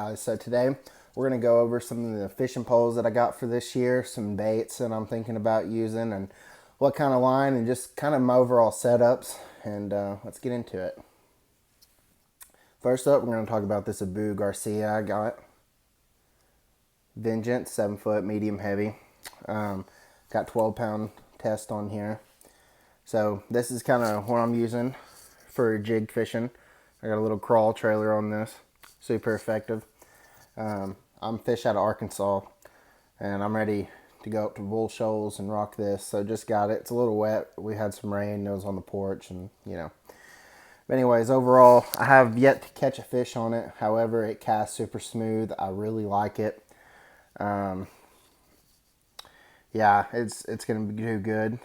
guys, so today we're going to go over some of the fishing poles that I got for this year, some baits that I'm thinking about using, and what kind of line, and just kind of my overall setups, and let's get into it. First up, we're going to talk about this Abu Garcia I got. Vengeance, 7 foot, medium heavy. Got 12-pound test on here. So this is kind of what I'm using for jig fishing. I got a little crawl trailer on this. Super effective. I'm fish out of Arkansas, and I'm ready to go up to Bull Shoals and rock this. So just got it. It's a little wet. We had some rain. It was on the porch, and you know. But anyways, overall, I have yet to catch a fish on it. However, it casts super smooth. I really like it. Yeah, it's gonna do good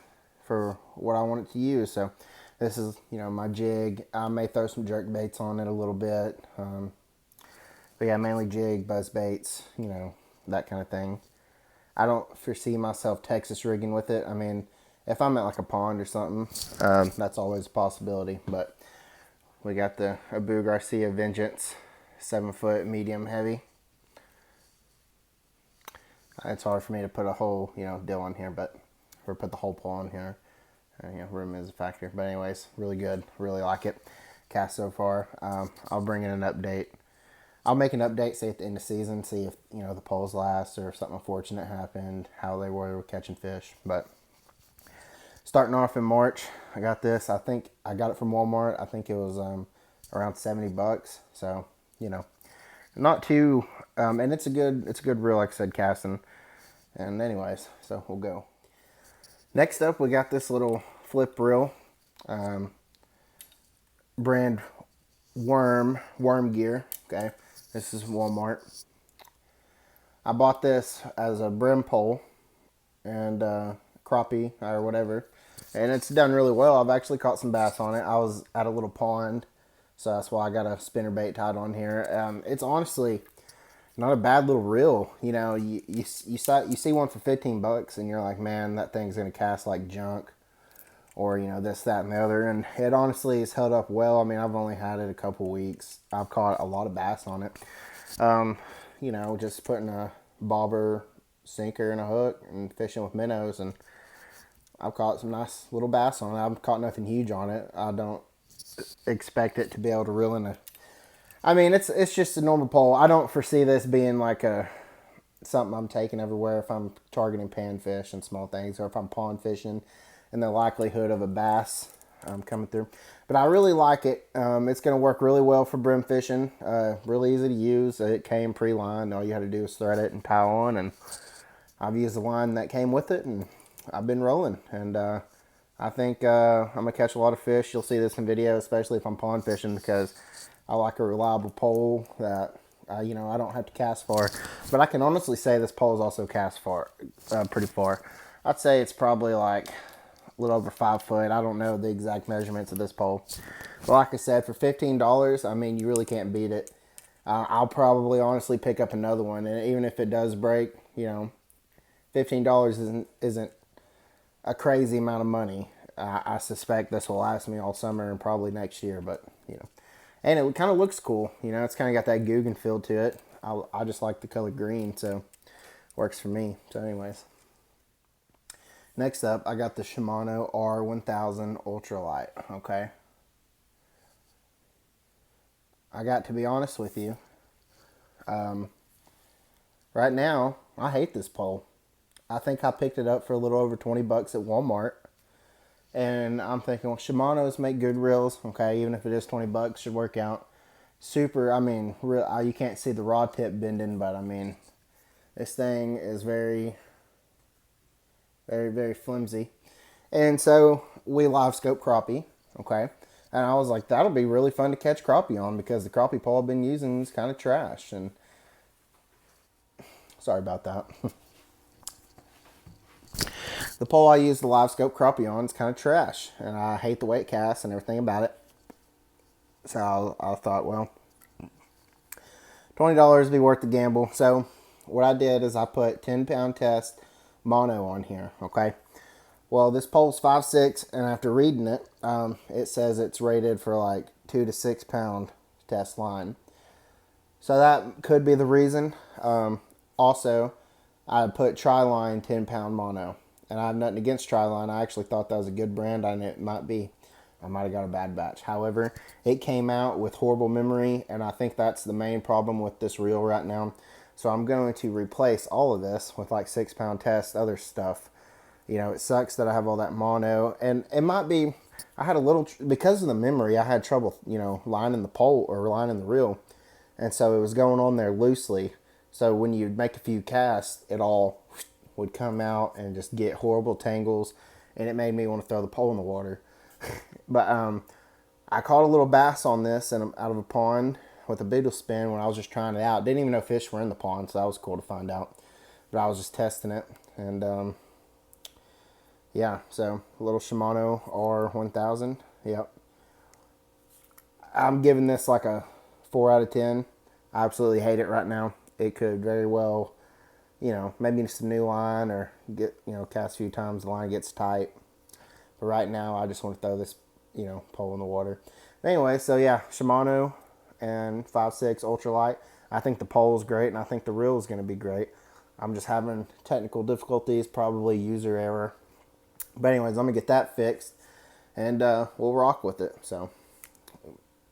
for what I want it to use. So this is, you know, my jig. I may throw some jerk baits on it a little bit. But yeah, mainly jig, buzz baits, you know, that kind of thing. I don't foresee myself Texas rigging with it. I mean, if I'm at like a pond or something, that's always a possibility. But we got the Abu Garcia Vengeance, 7 foot, medium heavy. It's hard for me to put a whole, you know, deal on here, but or put the whole pole on here. You know, room is a factor. But anyways, really good. Really like it. Cast so far. I'll bring in an update. I'll make an update, say at the end of the season, see if, you know, the poles last or if something unfortunate happened, how they were catching fish. But starting off in March, I got this. I think I got it from Walmart. I think it was around $70. So, you know, not too, and it's a good reel, like I said, casting. And anyways, so we'll go. Next up, we got this little flip reel, brand Worm Gear. Okay, this is Walmart. I bought this as a brim pole and crappie or whatever, and it's done really well. I've actually caught some bass on it. I was at a little pond, so that's why I got a spinner bait tied on here. It's honestly not a bad little reel. You know, you see one for $15 and you're like, man, that thing's gonna cast like junk, or you know, this, that, and the other. And it honestly has held up well. I mean, I've only had it a couple weeks. I've caught a lot of bass on it. You know, just putting a bobber, sinker, and a hook and fishing with minnows, and I've caught some nice little bass on it. I've caught nothing huge on it. I don't expect it to be able to reel in a, I mean, it's just a normal pole. I don't foresee this being like something I'm taking everywhere if I'm targeting panfish and small things, or if I'm pond fishing and the likelihood of a bass coming through. But I really like it. It's going to work really well for brim fishing. Really easy to use. It came pre-lined. All you had to do was thread it and tie on, and I've used the line that came with it, and I've been rolling. And I think I'm going to catch a lot of fish. You'll see this in video, especially if I'm pond fishing, because I like a reliable pole that, you know, I don't have to cast far. But I can honestly say this pole is also cast far, pretty far. I'd say it's probably like a little over 5 foot. I don't know the exact measurements of this pole. But like I said, for $15, I mean, you really can't beat it. I'll probably honestly pick up another one. And even if it does break, you know, $15 isn't a crazy amount of money. I suspect this will last me all summer and probably next year, but, you know. And it kind of looks cool. You know, it's kind of got that Guggen feel to it. I just like the color green, so works for me. So anyways. Next up, I got the Shimano R1000 Ultralight, okay? I got to be honest with you. Right now, I hate this pole. I think I picked it up for a little over $20 at Walmart. And I'm thinking, well, Shimano's make good reels, okay? Even if it is $20, should work out. Super, I mean, you can't see the rod tip bending, but I mean, this thing is very, very, very flimsy. And so we live scope crappie, okay? And I was like, that'll be really fun to catch crappie on, because the crappie pole I've been using is kind of trash. And sorry about that. The pole I use the live scope crappie on is kind of trash, and I hate the way it casts and everything about it. So I thought, well, $20 would be worth the gamble. So what I did is I put 10-pound test mono on here, okay? Well, this pole's 5'6", and after reading it, it says it's rated for like 2 to 6 pound test line. So that could be the reason. Also, I put Tri-Line 10-pound mono. And I have nothing against Tri-Line. I actually thought that was a good brand, and it might be. I might have got a bad batch. However, it came out with horrible memory, and I think that's the main problem with this reel right now. So I'm going to replace all of this with like 6-pound test, other stuff. You know, it sucks that I have all that mono, and it might be, I had a little, because of the memory, I had trouble, you know, lining the pole or lining the reel. And so it was going on there loosely. So when you'd make a few casts, it all would come out and just get horrible tangles, and it made me want to throw the pole in the water. But I caught a little bass on this and out of a pond with a beetle spin when I was just trying it out. Didn't even know fish were in the pond, so that was cool to find out. But I was just testing it, and yeah, so a little Shimano R1000. Yep. I'm giving this like a 4 out of 10. I absolutely hate it right now. It could very well, you know, maybe some new line or get, you know, cast a few times, the line gets tight. But right now, I just want to throw this, you know, pole in the water. But anyway, so yeah, Shimano and 5.6 ultralight. I think the pole is great, and I think the reel is going to be great. I'm just having technical difficulties, probably user error. But anyways, I'm going to get that fixed, and we'll rock with it. So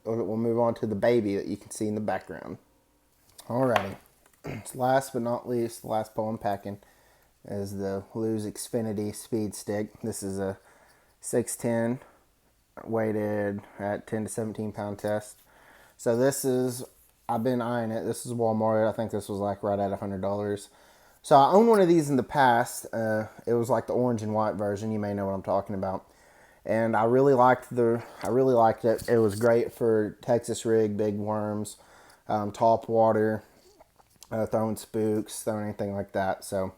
we'll move on to the baby that you can see in the background. Alrighty. Last but not least, the last pole I'm packing is the Lew's Xfinity Speed Stick. This is a 610 weighted at 10 to 17 pound test. So this is, I've been eyeing it. This is Walmart. I think this was like right at $100. So I owned one of these in the past. It was like the orange and white version. You may know what I'm talking about. And I really liked it. It was great for Texas rig, big worms, top water, throwing spooks, throwing anything like that. So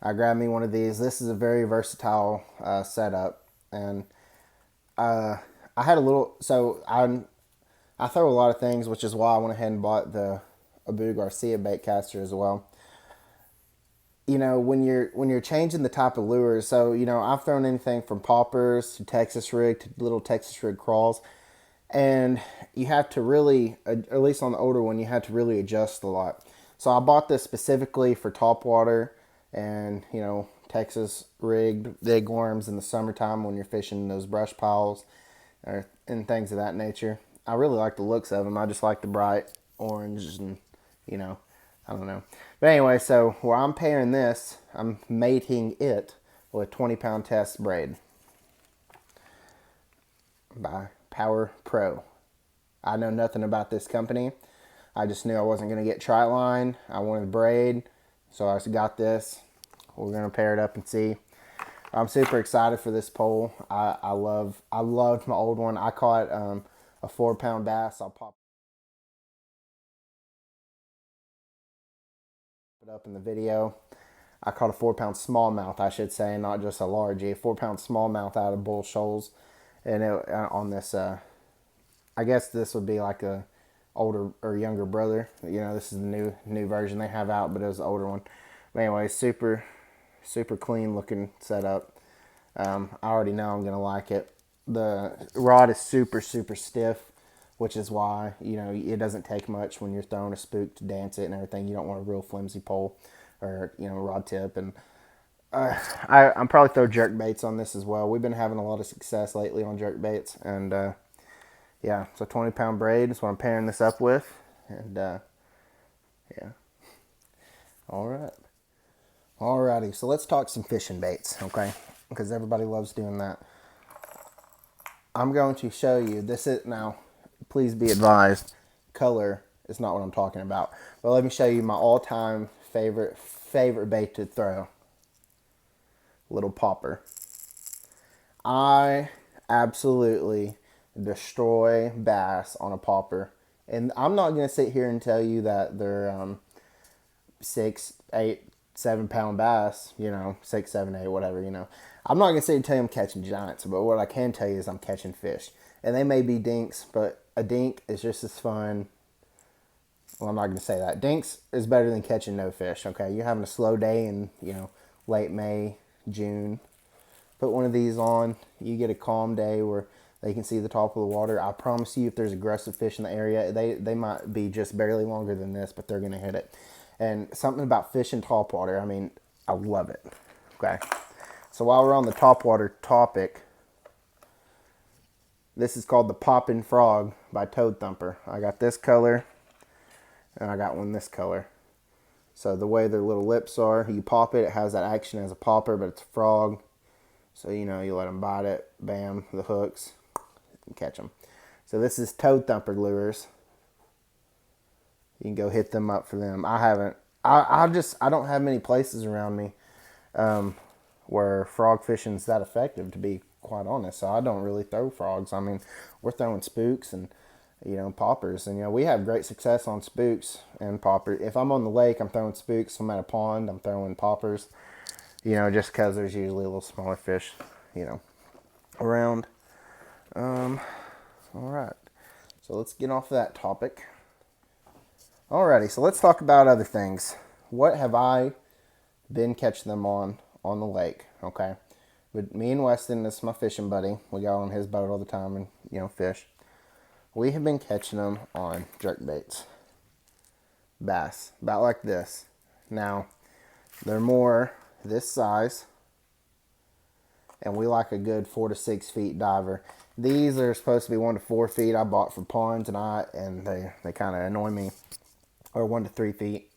I grabbed me one of these. This is a very versatile setup, and I had a little. So I throw a lot of things, which is why I went ahead and bought the Abu Garcia bait caster as well. You know, when you're changing the type of lures, so you know, I've thrown anything from poppers to Texas rig to little Texas rig crawls, and you have to really, at least on the older one, you have to really adjust a lot. So I bought this specifically for top water and, you know, Texas rigged big worms in the summertime when you're fishing those brush piles and things of that nature. I really like the looks of them. I just like the bright orange and, you know, I don't know. But anyway, so where I'm pairing this, I'm mating it with 20-pound test braid by Power Pro. I know nothing about this company. I just knew I wasn't going to get Tri-Line. I wanted braid, so I got this. We're going to pair it up and see. I'm super excited for this pole. I loved my old one. I caught a 4-pound bass. I'll pop it up in the video. I caught a 4-pound smallmouth, I should say, not just a largie. A 4-pound smallmouth out of Bull Shoals, and on this. I guess this would be like a older or younger brother. You know, this is the new version they have out, but it was the older one. But anyway, super clean looking setup. I already know I'm gonna like it. The rod is super stiff, which is why, you know, it doesn't take much when you're throwing a spook to dance it and everything. You don't want a real flimsy pole or, you know, rod tip. And I'm probably throw jerk baits on this as well. We've been having a lot of success lately on jerk baits, and yeah, so 20-pound braid is what I'm pairing this up with, and yeah. All right. Alrighty, so let's talk some fishing baits, okay? Because everybody loves doing that. I'm going to show you, this is, now, please be advised, color is not what I'm talking about. But let me show you my all-time favorite bait to throw. Little popper. I absolutely destroy bass on a popper. And I'm not going to sit here and tell you that they're 6, 8, 7-pound bass, you know, 6, 7, 8, whatever, you know. I'm not going to sit and tell you I'm catching giants, but what I can tell you is I'm catching fish. And they may be dinks, but a dink is just as fun. Well, I'm not going to say that. Dinks is better than catching no fish, okay? You're having a slow day in, you know, late May, June. Put one of these on, you get a calm day where They can see the top of the water. I promise you, if there's aggressive fish in the area, they might be just barely longer than this, but they're going to hit it. And something about fishing top water, I mean, I love it. Okay. So while we're on the top water topic, this is called the Poppin' Frog by Toad Thumper. I got this color, and I got one this color. So the way their little lips are, you pop it, it has that action as a popper, but it's a frog. So, you know, you let them bite it, bam, the hooks, and catch them. So this is Toad Thumper lures. You can go hit them up for them. I don't have many places around me where frog fishing is that effective, to be quite honest. So I don't really throw frogs. I mean, we're throwing spooks and, you know, poppers. And, you know, we have great success on spooks and poppers. If I'm on the lake, I'm throwing spooks. If I'm at a pond, I'm throwing poppers. You know, just because there's usually a little smaller fish, you know, around. All right. So let's get off that topic. Alrighty, so let's talk about other things. What have I been catching them on the lake? Okay. With me and Weston, this is my fishing buddy. We go on his boat all the time and, you know, fish. We have been catching them on jerk baits. Bass. About like this. Now, they're more this size. And we like a good 4 to 6 feet diver. These are supposed to be 1 to 4 feet I bought for ponds and they kind of annoy me. Or 1 to 3 feet.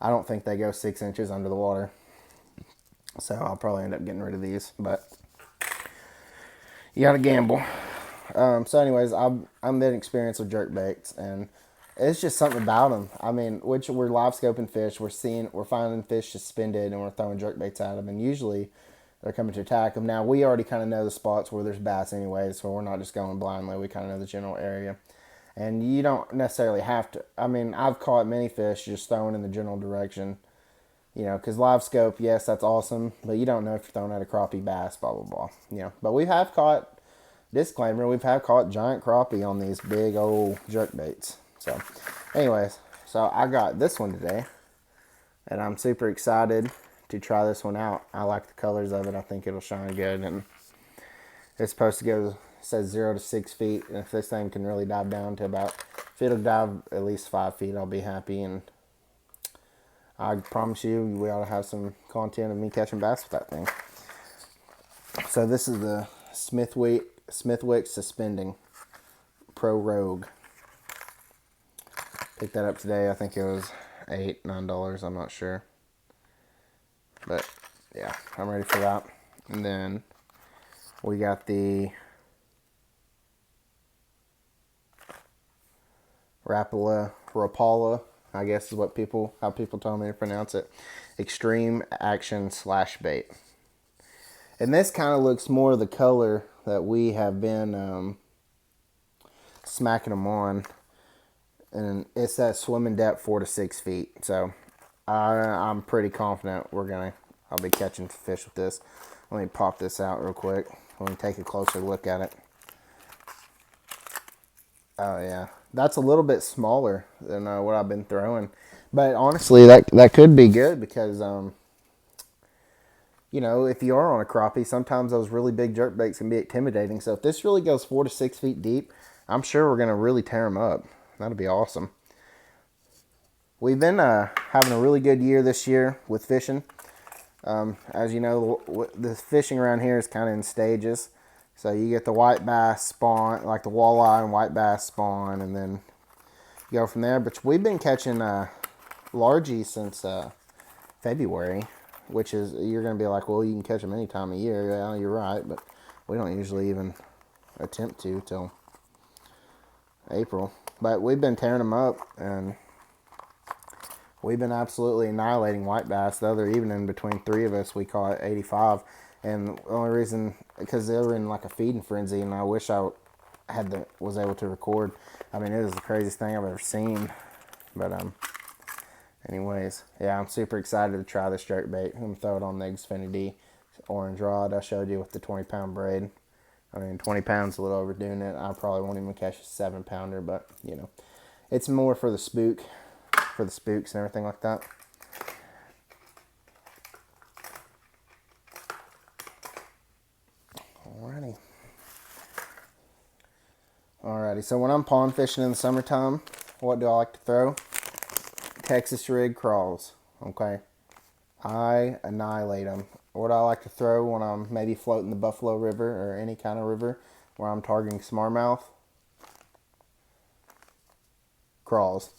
I don't think they go 6 inches under the water. So I'll probably end up getting rid of these. But you gotta gamble. So anyways, I'm been experienced with jerk baits, and it's just something about them. I mean, which we're live scoping fish, we're finding fish suspended, and we're throwing jerk baits at them, and usually they're coming to attack them. Now we already kind of know the spots where there's bass anyways, so we're not just going blindly. We kind of know the general area, and you don't necessarily have to. I mean, I've caught many fish just throwing in the general direction. You know, because live scope, yes, that's awesome, but you don't know if you're throwing at a crappie, bass, blah, blah, blah. You know, but we have caught, disclaimer, we've have caught giant crappie on these big old jerk baits. So, anyways, so I got this one today, and I'm super excited to try this one out. I like the colors of it. I think it'll shine good, and it's supposed to go, it says 0 to 6 feet, and if this thing can really dive down to about, if it'll dive at least 5 feet, I'll be happy, and I promise you, we ought to have some content of me catching bass with that thing. So this is the Smithwick Suspending Pro Rogue. Picked that up today. I think it was $8, $9. I'm not sure. But yeah, I'm ready for that. And then we got the Rapala, I guess is how people tell me to pronounce it. Extreme Action Slash Bait. And this kind of looks more the color that we have been smacking them on. And it's that swimming depth 4 to 6 feet. So I'm pretty confident I'll be catching fish with this. Let me pop this out real quick. Let me take a closer look at it. Oh yeah, that's a little bit smaller than what I've been throwing, but honestly, that could be good because you know, if you are on a crappie, sometimes those really big jerk baits can be intimidating. So if this really goes 4 to 6 feet deep, I'm sure we're gonna really tear them up. That'll be awesome. We've been having a really good year this year with fishing. As you know, the fishing around here is kind of in stages. So you get the white bass spawn, like the walleye and white bass spawn, and then go from there. But we've been catching largies since February, which is, you're going to be like, well, you can catch them any time of year. Yeah, you're right, but we don't usually even attempt to till April. But we've been tearing them up, and we've been absolutely annihilating white bass. The other evening, between 3 of us, we caught 85. And the only reason, because they were in like a feeding frenzy, and I wish I was able to record. I mean, it was the craziest thing I've ever seen. But anyways, yeah, I'm super excited to try this jerk bait. I'm gonna throw it on the Xfinity orange rod I showed you with the 20-pound braid. I mean, 20 pounds a little overdoing it. I probably won't even catch a 7-pounder, but you know, it's more for the spooks and everything like that. Alrighty. Alrighty, so when I'm pond fishing in the summertime, what do I like to throw? Texas rig crawls, okay? I annihilate them. What I like to throw when I'm maybe floating the Buffalo River or any kind of river where I'm targeting smallmouth? Crawls.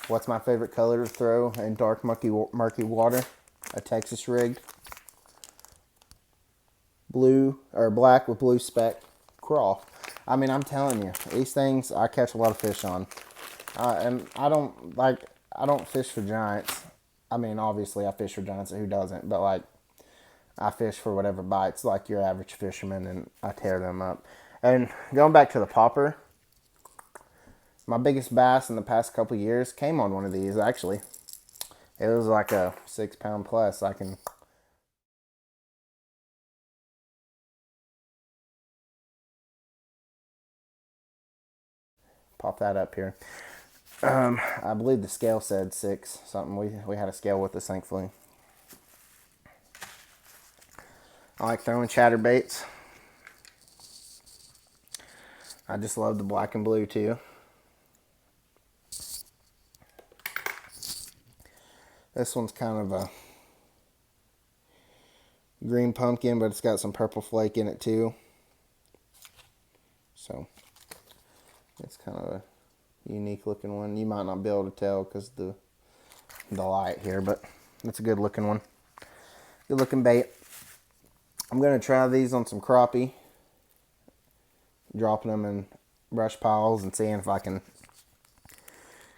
What's my favorite color to throw in dark murky water? A Texas rigged blue or black with blue speck crawl. I mean, I'm telling you, these things I catch a lot of fish on. And I don't fish for giants. I mean, obviously I fish for giants, who doesn't? But like, I fish for whatever bites like your average fisherman, and I tear them up. And going back to the popper, my biggest bass in the past couple years came on one of these, actually. It was like a 6 pound plus. I can pop that up here. I believe the scale said 6 something. We had a scale with us, thankfully. I like throwing chatterbaits. I just love the black and blue too. This one's kind of a green pumpkin, but it's got some purple flake in it too. So it's kind of a unique looking one. You might not be able to tell because the light here, but it's a good looking one. Good looking bait. I'm going to try these on some crappie, dropping them in brush piles and seeing if I can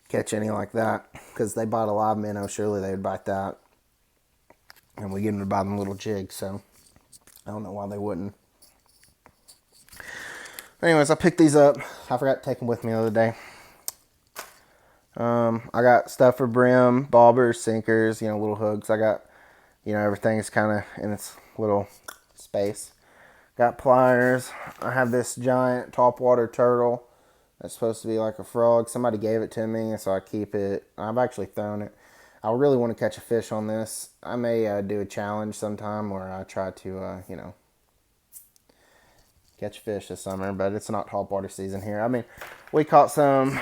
catch any like that, because they bite a live minnow. Surely they would bite that, and we get them to bite them little jigs, so I don't know why they wouldn't. Anyways, I picked these up. I forgot to take them with me the other day. I got stuff for brim, bobbers, sinkers, little hooks. I got, everything's kind of in its little space. Got pliers. I have this giant topwater turtle that's supposed to be like a frog. Somebody gave it to me, so I keep it. I've actually thrown it. I really want to catch a fish on this. I may do a challenge sometime where I try to, catch fish this summer, but it's not topwater season here. I mean, we caught some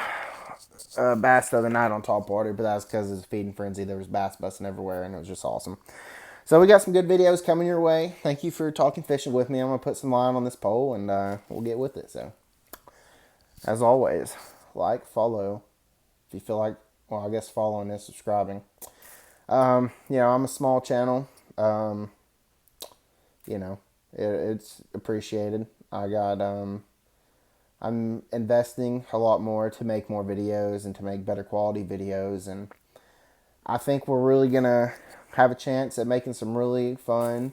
bass the other night on topwater, but that's because it's a feeding frenzy. There was bass busting everywhere, and it was just awesome. So we got some good videos coming your way. Thank you for talking fishing with me. I'm going to put some line on this pole, and we'll get with it. So, as always, like, follow. If you feel like, well, I guess following is subscribing. I'm a small channel. It's appreciated. I'm investing a lot more to make more videos and to make better quality videos, and I think we're really gonna have a chance at making some really fun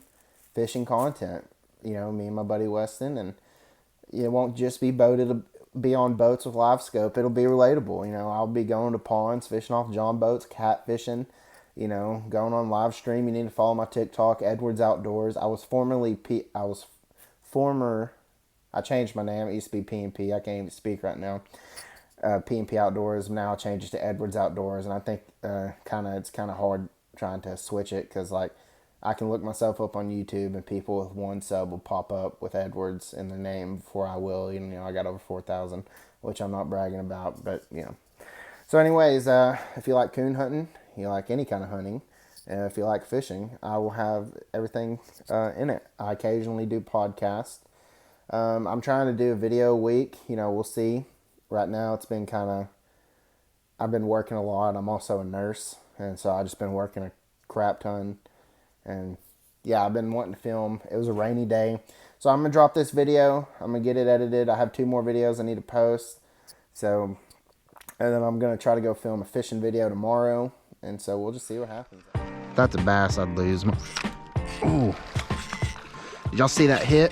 fishing content. Me and my buddy Weston, and it won't just be on boats with live scope. It'll be relatable. I'll be going to ponds, fishing off John boats, cat fishing, going on live stream. You need to follow my TikTok, Edwards Outdoors. I changed my name. It used to be P&P. I can't even speak right now. P&P Outdoors. Now I changed it to Edwards Outdoors, and I think it's kind of hard trying to switch it, because I can look myself up on YouTube and people with one sub will pop up with Edwards in their name before I will. I got over 4,000, which I'm not bragging about, but So anyways, if you like coon hunting, you like any kind of hunting, and if you like fishing, I will have everything in it. I occasionally do podcasts. I'm trying to do a video a week. We'll see. Right now it's been I've been working a lot. I'm also a nurse, and so I've just been working a crap ton. And yeah, I've been wanting to film. It was a rainy day. So I'm going to drop this video. I'm going to get it edited. I have 2 more videos I need to post. And then I'm going to try to go film a fishing video tomorrow. And so we'll just see what happens. That's a bass I'd lose. Ooh. Did y'all see that hit?